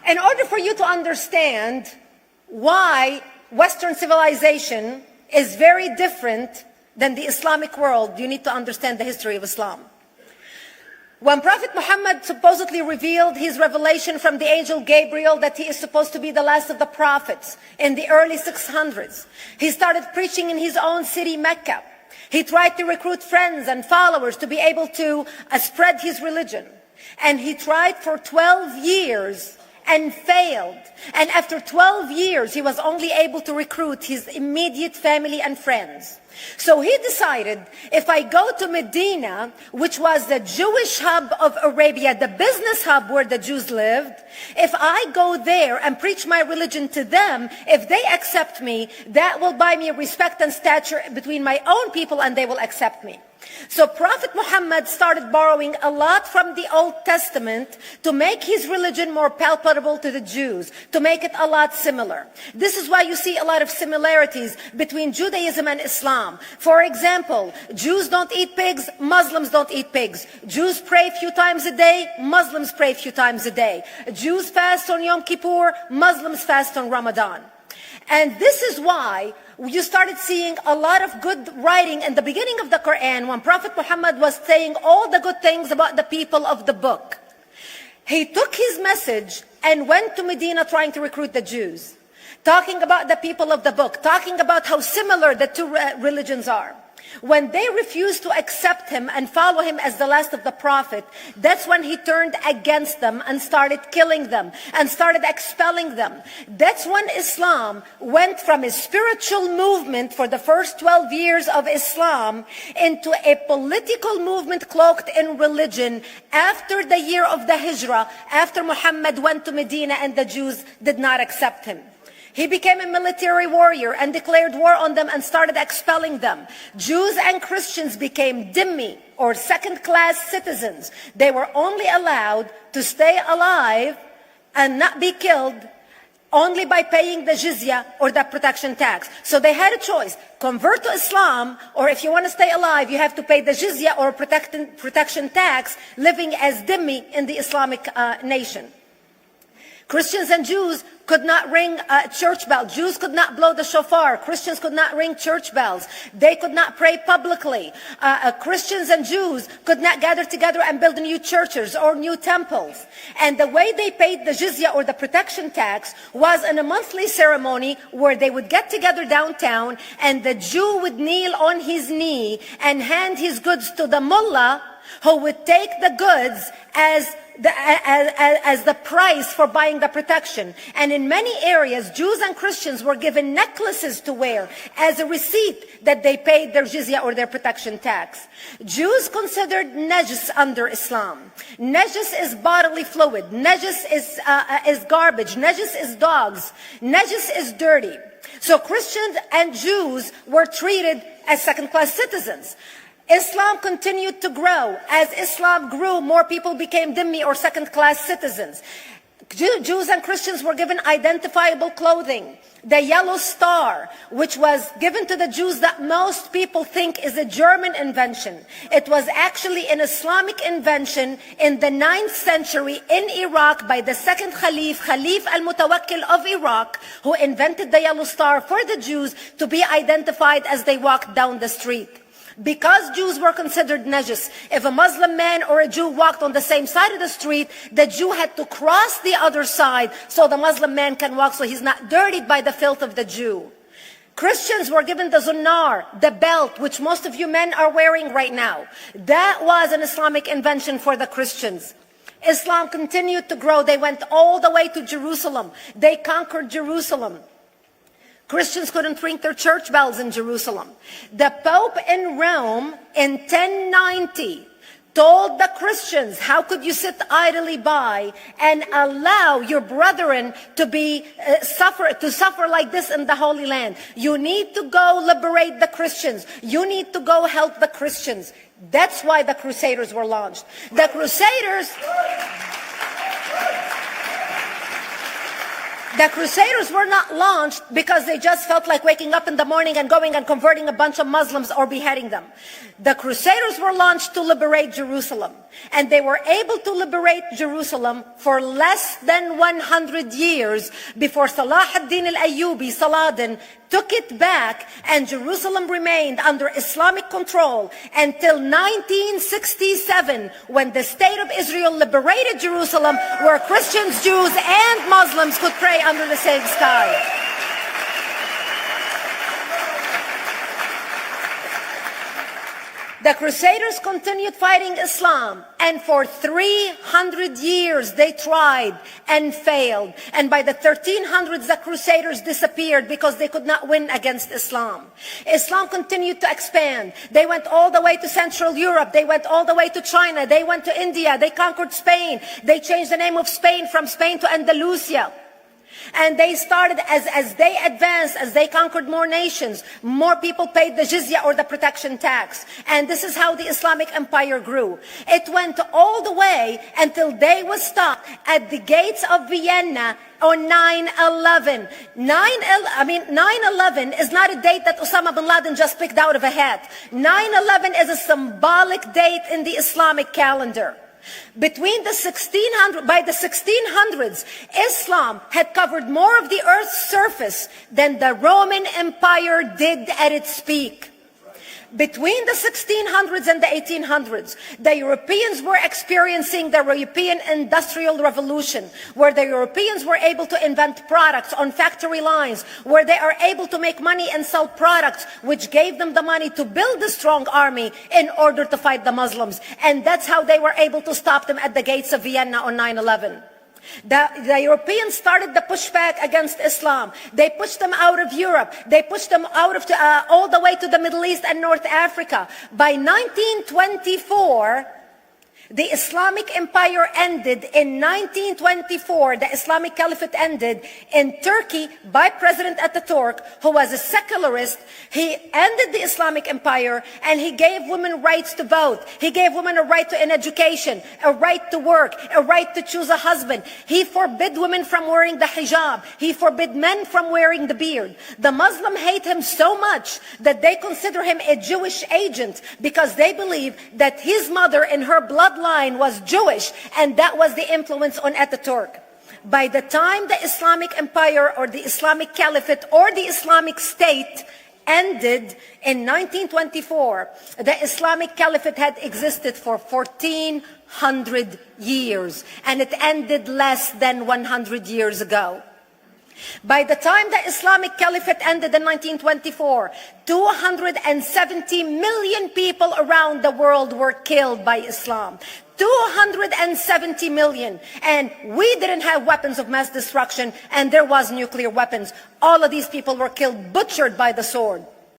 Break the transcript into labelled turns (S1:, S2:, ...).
S1: In order for you to understand why Western civilization is very different than the Islamic world, you need to understand the history of Islam. When Prophet Muhammad supposedly revealed his revelation from the angel Gabriel that he is supposed to be the last of the prophets in the early 600s, he started preaching in his own city, Mecca. He tried to recruit friends and followers to be able to spread his religion. And he tried for 12 years and failed. And after 12 years, he was only able to recruit his immediate family and friends. So he decided, if I go to Medina, which was the Jewish hub of Arabia, the business hub where the Jews lived, if I go there and preach my religion to them, if they accept me, that will buy me respect and stature between my own people, and they will accept me. So Prophet Muhammad started borrowing a lot from the Old Testament to make his religion more palpable to the Jews, to make it a lot similar. This is why you see a lot of similarities between Judaism and Islam. For example, Jews don't eat pigs, Muslims don't eat pigs. Jews pray a few times a day, Muslims pray a few times a day. Jews fast on Yom Kippur, Muslims fast on Ramadan. And this is why you started seeing a lot of good writing in the beginning of the Quran when Prophet Muhammad was saying all the good things about the people of the book. He took his message and went to Medina trying to recruit the Jews, talking about the people of the book, talking about how similar the two religions are. When they refused to accept him and follow him as the last of the prophet, that's when he turned against them and started killing them and started expelling them. That's when Islam went from a spiritual movement for the first 12 years of Islam into a political movement cloaked in religion after the year of the Hijrah, after Muhammad went to Medina and the Jews did not accept him. He became a military warrior and declared war on them and started expelling them. Jews and Christians became dhimmi, or second-class citizens. They were only allowed to stay alive and not be killed only by paying the jizya, or the protection tax. So they had a choice: convert to Islam, or if you want to stay alive, you have to pay the jizya or protection tax, living as dhimmi in the Islamic nation. Christians and Jews could not ring church bells. Jews could not blow the shofar. Christians could not ring church bells. They could not pray publicly. Christians and Jews could not gather together and build new churches or new temples. And the way they paid the jizya, or the protection tax, was in a monthly ceremony where they would get together downtown and the Jew would kneel on his knee and hand his goods to the mullah, who would take the goods as the price for buying the protection. And in many areas, Jews and Christians were given necklaces to wear as a receipt that they paid their jizya, or their protection tax. Jews considered najis under Islam. Najis is bodily fluid. Najis is garbage. Najis is dogs. Najis is dirty. So Christians and Jews were treated as second-class citizens. Islam continued to grow. As Islam grew, more people became dhimmi, or second-class citizens. Jews and Christians were given identifiable clothing. The yellow star, which was given to the Jews, that most people think is a German invention. It was actually an Islamic invention in the 9th century in Iraq by the second Khalif al-Mutawakkil of Iraq, who invented the yellow star for the Jews to be identified as they walked down the street. Because Jews were considered najis, if a Muslim man or a Jew walked on the same side of the street, the Jew had to cross the other side so the Muslim man can walk, so he's not dirtied by the filth of the Jew. Christians were given the zunnar, the belt, which most of you men are wearing right now. That was an Islamic invention for the Christians. Islam continued to grow. They went all the way to Jerusalem. They conquered Jerusalem. Christians couldn't ring their church bells in Jerusalem. The Pope in Rome in 1090 told the Christians, how could you sit idly by and allow your brethren to suffer like this in the Holy Land? You need to go liberate the Christians. You need to go help the Christians. That's why the Crusaders were launched. The Crusaders were not launched because they just felt like waking up in the morning and going and converting a bunch of Muslims or beheading them. The Crusaders were launched to liberate Jerusalem. And they were able to liberate Jerusalem for less than 100 years before Salah ad-Din al-Ayyubi, Saladin, took it back, and Jerusalem remained under Islamic control until 1967, when the State of Israel liberated Jerusalem, where Christians, Jews, and Muslims could pray under the same sky. The Crusaders continued fighting Islam, and for 300 years they tried and failed. And by the 1300s, the Crusaders disappeared because they could not win against Islam. Islam continued to expand. They went all the way to Central Europe. They went all the way to China. They went to India. They conquered Spain. They changed the name of Spain from Spain to Andalusia. And they started, as they advanced, as they conquered more nations, more people paid the jizya, or the protection tax. And this is how the Islamic Empire grew. It went all the way until they was stopped at the gates of Vienna on 9/11. 9/11 is not a date that Osama bin Laden just picked out of a hat. 9/11 is a symbolic date in the Islamic calendar. By the 1600s, Islam had covered more of the earth's surface than the Roman Empire did at its peak. Between the 1600s and the 1800s, the Europeans were experiencing the European Industrial Revolution, where the Europeans were able to invent products on factory lines, where they are able to make money and sell products, which gave them the money to build a strong army in order to fight the Muslims. And that's how they were able to stop them at the gates of Vienna on 9/11. The Europeans started the pushback against Islam. They pushed them out of Europe. They pushed them out of all the way to the Middle East and North Africa. By 1924, the Islamic Empire ended. In 1924, the Islamic Caliphate ended in Turkey by President Ataturk, who was a secularist. He ended the Islamic Empire, and he gave women rights to vote. He gave women a right to an education, a right to work, a right to choose a husband. He forbid women from wearing the hijab. He forbid men from wearing the beard. The Muslims hate him so much that they consider him a Jewish agent, because they believe that his mother in her bloodline was Jewish, and that was the influence on Ataturk. By the time the Islamic Empire, or the Islamic Caliphate, or the Islamic State ended in 1924, the Islamic Caliphate had existed for 1400 years, and it ended less than 100 years ago. By the time the Islamic Caliphate ended in 1924, 270 million people around the world were killed by Islam. 270 million. And we didn't have weapons of mass destruction, and there was nuclear weapons. All of these people were killed, butchered by the sword.